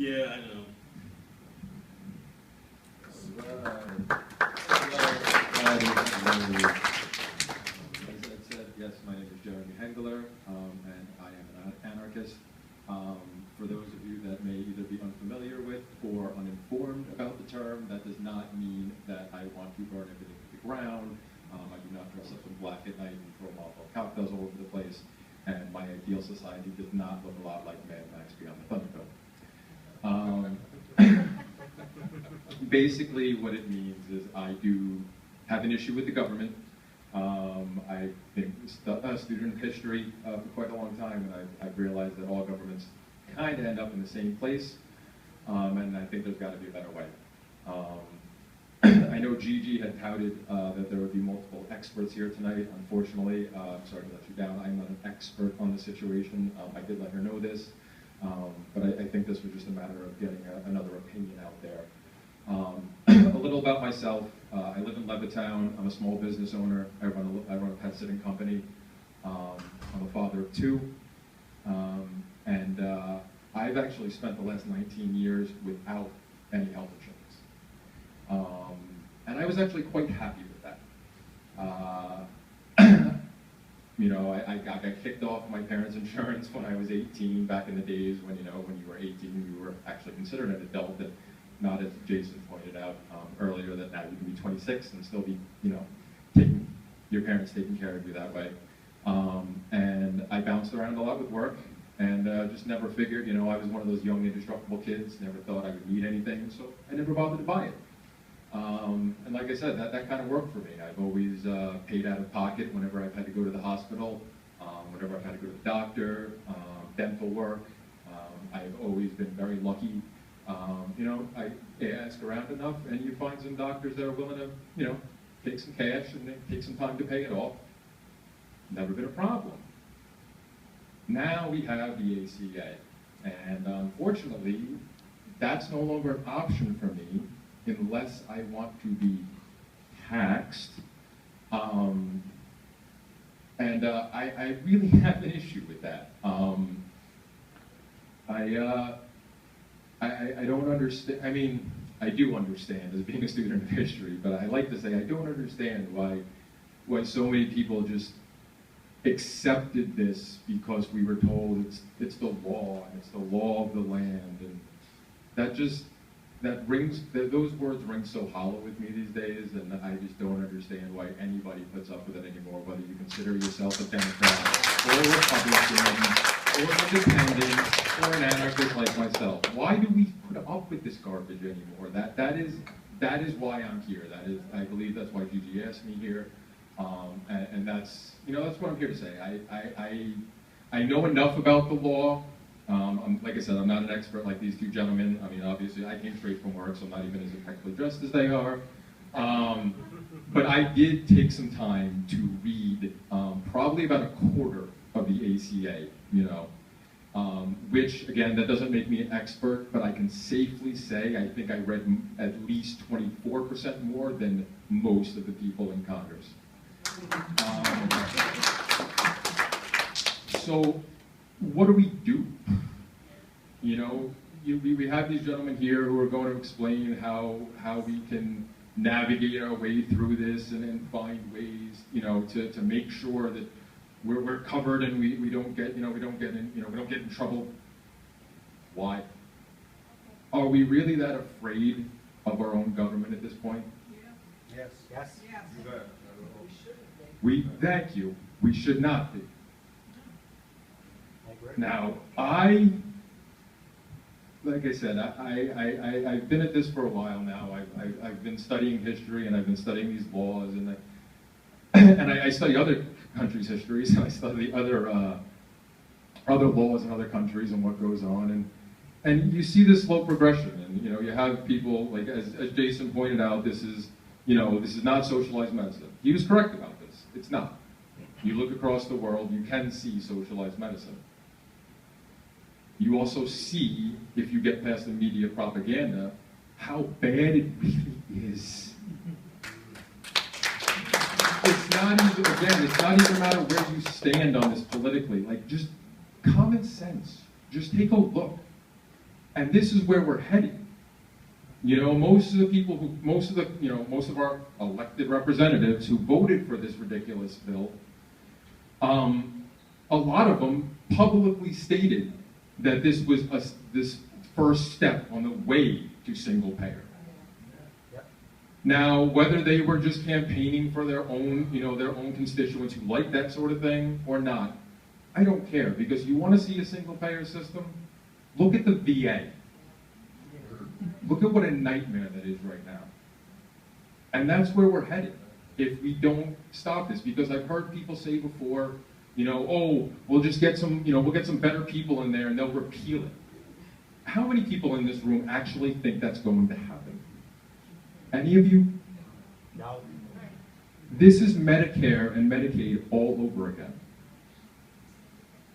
Yeah, I know. As I said, yes, my name is Jeremy Hengler, and I am an anarchist. For those of you that may either be unfamiliar with or uninformed about the term, that does not mean that I want to burn everything to the ground. I do not dress up in black at night and throw Molotov cocktails all over the place, and my ideal society does not look a lot like Mad Max Beyond the Thunderdome. Basically, what it means is I do have an issue with the government. I've been a student of history for quite a long time, and I've realized that all governments kind of end up in the same place, and I think there's got to be a better way. I know Gigi had touted that there would be multiple experts here tonight. Unfortunately, I'm sorry to let you down. I'm not an expert on the situation. I did let her know this, but I think this was just a matter of getting another opinion out there. A little about myself. I live in Levittown. I'm a small business owner. I run a pet sitting company. I'm a father of two. And I've actually spent the last 19 years without any health insurance. And I was actually quite happy with that. You know, I got kicked off my parents' insurance when I was 18, back in the days when, you know, when you were 18, you were actually considered an adult, and not, as Jason pointed out earlier, that now you can be 26 and still be, you know, your parents taking care of you that way. And I bounced around a lot with work, and just never figured, you know, I was one of those young indestructible kids, never thought I would need anything, so I never bothered to buy it. And like I said, that kind of worked for me. I've always paid out of pocket whenever I've had to go to the hospital, whenever I've had to go to the doctor, dental work. I've always been very lucky. You know, I ask around enough, and you find some doctors that are willing to, you know, take some cash and then take some time to pay it off. Never been a problem. Now we have the ACA, and unfortunately, that's no longer an option for me unless I want to be taxed. And I really have an issue with that. I don't understand. I mean, I do understand as being a student of history, but I like to say I don't understand why so many people just accepted this because we were told it's the law and it's the law of the land, and those words ring so hollow with me these days, and I just don't understand why anybody puts up with it anymore, whether you consider yourself a Democrat or a Republican or an independent or an anarchist like myself. Why do we put up with this garbage anymore? That is why I'm here. I believe that's why Gigi asked me here. And that's, you know, that's what I'm here to say. I know enough about the law. Like I said, I'm not an expert like these two gentlemen. I mean, obviously, I came straight from work, so I'm not even as impeccably dressed as they are. But I did take some time to read probably about a quarter of the ACA, you know, which, again, that doesn't make me an expert, but I can safely say I think I read at least 24% more than most of the people in Congress. So what do we do? You know, we have these gentlemen here who are going to explain how we can navigate our way through this and find ways, you know, to make sure that we're covered and we don't get, you know, we don't get in trouble. Why? Are we really that afraid of our own government at this point? Yeah. Yes. Yes. Yes. You bet. Thank you. We should not be. Now, like I said, I've been at this for a while now. I've been studying history, and I've been studying these laws, and I study other countries' histories, and I study other laws in other countries and what goes on, and you see this slow progression, and you know, you have people like, as Jason pointed out, this is not socialized medicine. He was correct about this. It's not. You look across the world, you can see socialized medicine. You also see, if you get past the media propaganda, how bad it really is. It's not even a matter where you stand on this politically. Like, just common sense. Just take a look. And this is where we're heading. You know, most of the people who, most of our elected representatives who voted for this ridiculous bill, a lot of them publicly stated that this was this first step on the way to single payer. Now, whether they were just campaigning for their own, their own constituents who like that sort of thing or not, I don't care, because you want to see a single payer system? Look at the VA. Look at what a nightmare that is right now. And that's where we're headed if we don't stop this, because I've heard people say before, oh, we'll just get some, we'll get some better people in there and they'll repeal it. How many people in this room actually think that's going to happen? Any of you? No. This is Medicare and Medicaid all over again.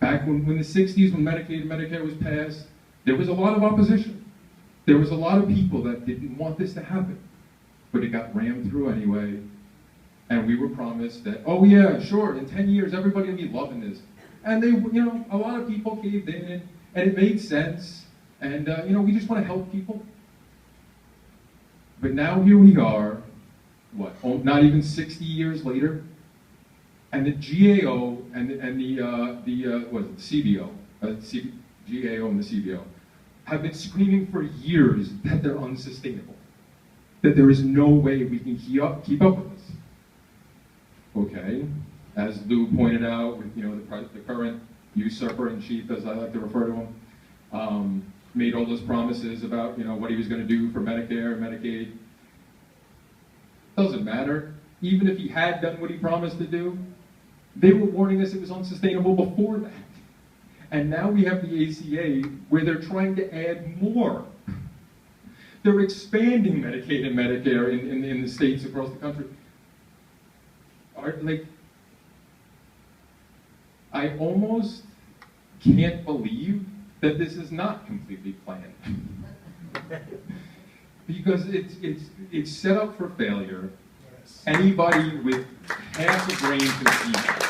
Back when the 60s, when Medicaid and Medicare was passed, there was a lot of opposition. There was a lot of people that didn't want this to happen. But it got rammed through anyway. And we were promised that, oh yeah, sure, in 10 years, everybody will be loving this. And they, a lot of people caved in, and it made sense. And, we just want to help people. But now here we are, not even 60 years later, and the GAO and the CBO, GAO and the CBO, have been screaming for years that they're unsustainable, that there is no way we can keep up with this. Okay, as Lou pointed out, with the current usurper in chief, as I like to refer to him, made all those promises about what he was going to do for Medicare and Medicaid. Doesn't matter. Even if he had done what he promised to do, they were warning us it was unsustainable before that. And now we have the ACA where they're trying to add more. They're expanding Medicaid and Medicare in the states across the country. I almost can't believe that this is not completely planned. Because it's set up for failure. Yes. Anybody with half a brain can see that.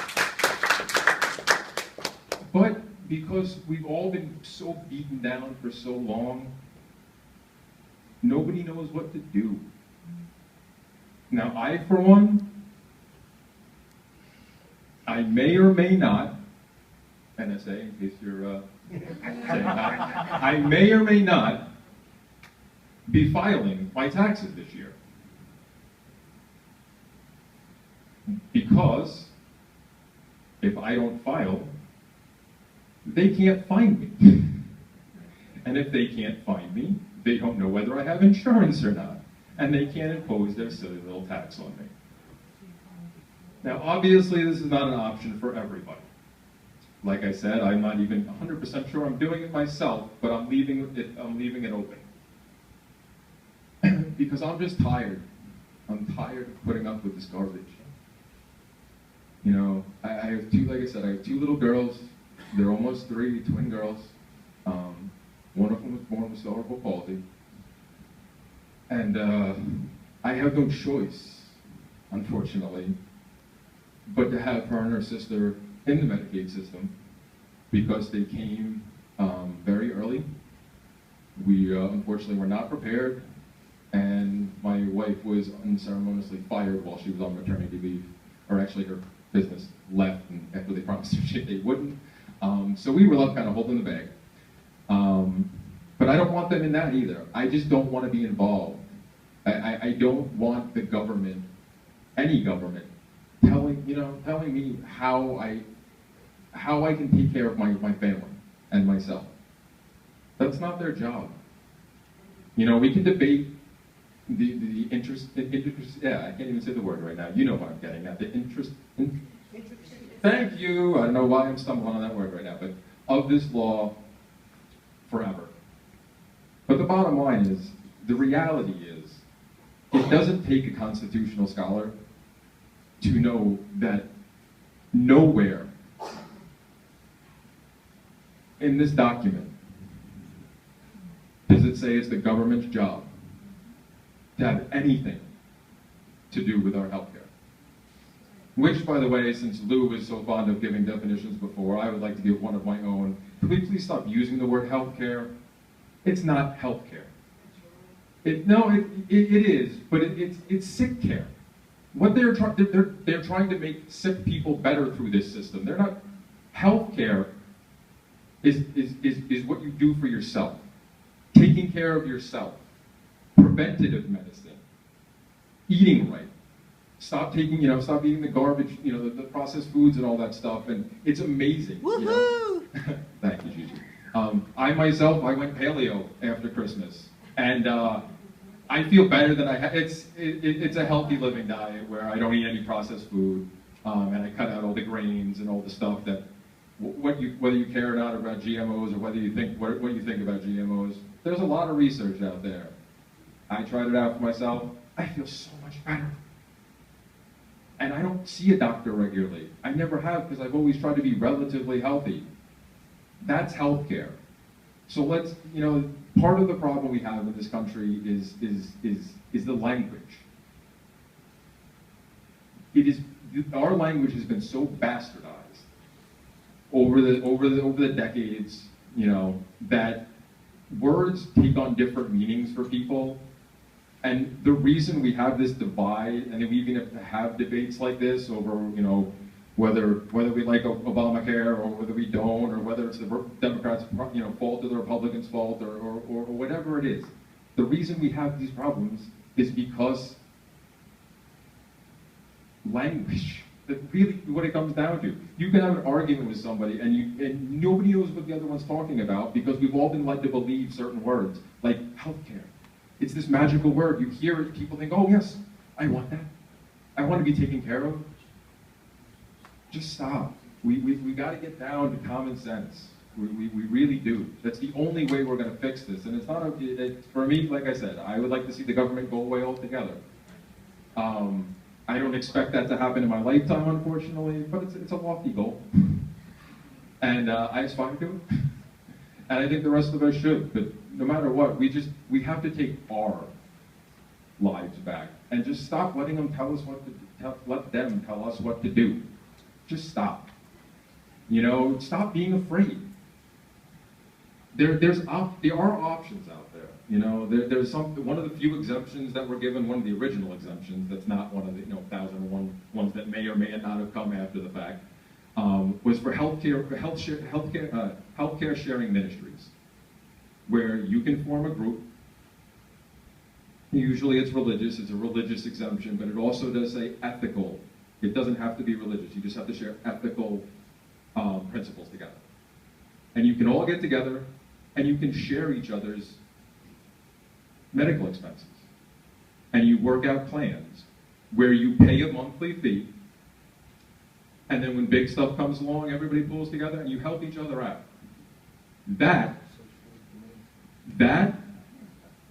But because we've all been so beaten down for so long, nobody knows what to do. Now, I, for one, I may or may not, NSA, in case you're saying that, I may or may not be filing my taxes this year. Because if I don't file, they can't find me. And if they can't find me, they don't know whether I have insurance or not. And they can't impose their silly little tax on me. Now, obviously, this is not an option for everybody. Like I said, I'm not even 100% sure I'm doing it myself, but I'm leaving it open. Because I'm just tired. I'm tired of putting up with this garbage. I have two, like I said, I have two little girls. They're almost 3, twin girls. One of them was born with cerebral palsy. And I have no choice, unfortunately, but to have her and her sister in the Medicaid system because they came very early. We unfortunately were not prepared, and my wife was unceremoniously fired while she was on maternity leave, or actually her business left and after they promised her they wouldn't. So we were left kind of holding the bag. But I don't want them in that either. I just don't want to be involved. I don't want the government, any government, telling me how I can take care of my family and myself. That's not their job. We can debate the interest, yeah, I can't even say the word right now. You know what I'm getting at, the interest. Thank you. I don't know why I'm stumbling on that word right now, but of this law forever. But the bottom line is, the reality is, it doesn't take a constitutional scholar to know that nowhere in this document does it say it's the government's job to have anything to do with our health care. Which, by the way, since Lou was so fond of giving definitions before, I would like to give one of my own. Could we please stop using the word health care? It's not health care. It is, but it's sick care. What they're trying to make sick people better through this system. They're not. Health care is what you do for yourself. Taking care of yourself. Preventative medicine. Eating right. Stop eating the garbage, the processed foods and all that stuff, and it's amazing. Woohoo! Thank you, Gigi. I myself, I went paleo after Christmas, and I feel better than I had. It's a healthy living diet where I don't eat any processed food, and I cut out all the grains and all the stuff that, whether you care or not about GMOs or whether you think what you think about GMOs. There's a lot of research out there. I tried it out for myself. I feel so much better. And I don't see a doctor regularly. I never have because I've always tried to be relatively healthy. That's healthcare. So let's, part of the problem we have in this country is the language. Our language has been so bastardized over the decades, that words take on different meanings for people. And the reason we have this divide, and we even have debates like this over, whether we like Obamacare or whether we don't, or whether it's the Democrats' fault or the Republicans' fault, or whatever it is. The reason we have these problems is because language. That's really what it comes down to. You can have an argument with somebody and nobody knows what the other one's talking about because we've all been led to believe certain words, like healthcare. It's this magical word. You hear it, people think, oh yes, I want that. I want to be taken care of. Just stop. We got to get down to common sense. We really do. That's the only way we're going to fix this. And it's not, for me, like I said, I would like to see the government go away altogether. I don't expect that to happen in my lifetime, unfortunately, but it's a lofty goal. And I aspire to it. And I think the rest of us should, but no matter what, we have to take our lives back and just stop letting them tell us let them tell us what to do. Just stop. Stop being afraid. There are options out there. There's one of the few exemptions that were given, one of the original exemptions, that's not one of the 1,001 ones that may or may not have come after the fact, was for healthcare sharing ministries, where you can form a group. Usually it's religious, it's a religious exemption, but it also does say ethical. It doesn't have to be religious, you just have to share ethical principles together. And you can all get together and you can share each other's medical expenses. And you work out plans where you pay a monthly fee, and then when big stuff comes along, everybody pulls together and you help each other out. That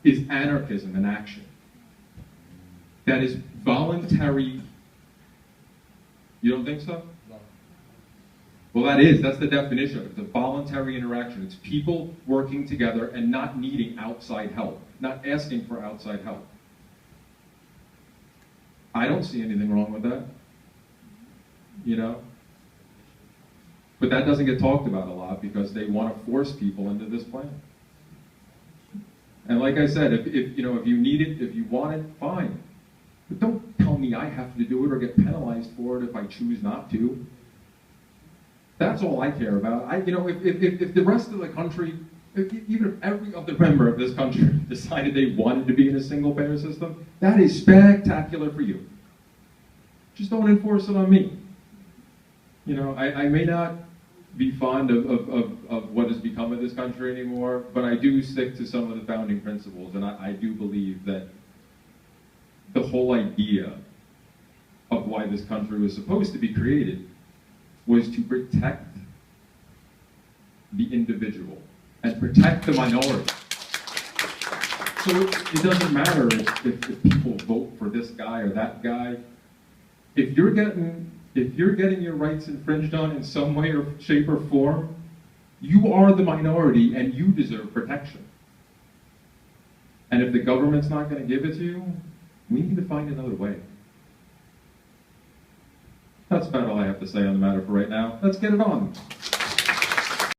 is anarchism in action. That is voluntary. You don't think so? No. Well, that's the definition of it. It's a voluntary interaction. It's people working together and not needing outside help, not asking for outside help. I don't see anything wrong with that. But that doesn't get talked about a lot because they want to force people into this plan. And like I said, if you need it, if you want it, fine. But don't tell me I have to do it or get penalized for it if I choose not to. That's all I care about. If the rest of the country, even if every other member of this country decided they wanted to be in a single-payer system, that is spectacular for you. Just don't enforce it on me. I may not be fond of what has become of this country anymore, but I do stick to some of the founding principles, and I do believe that the whole idea of why this country was supposed to be created was to protect the individual and protect the minority. So it doesn't matter if people vote for this guy or that guy. If you're getting your rights infringed on in some way or shape or form, you are the minority and you deserve protection. And if the government's not going to give it to you, we need to find another way. That's about all I have to say on the matter for right now. Let's get it on.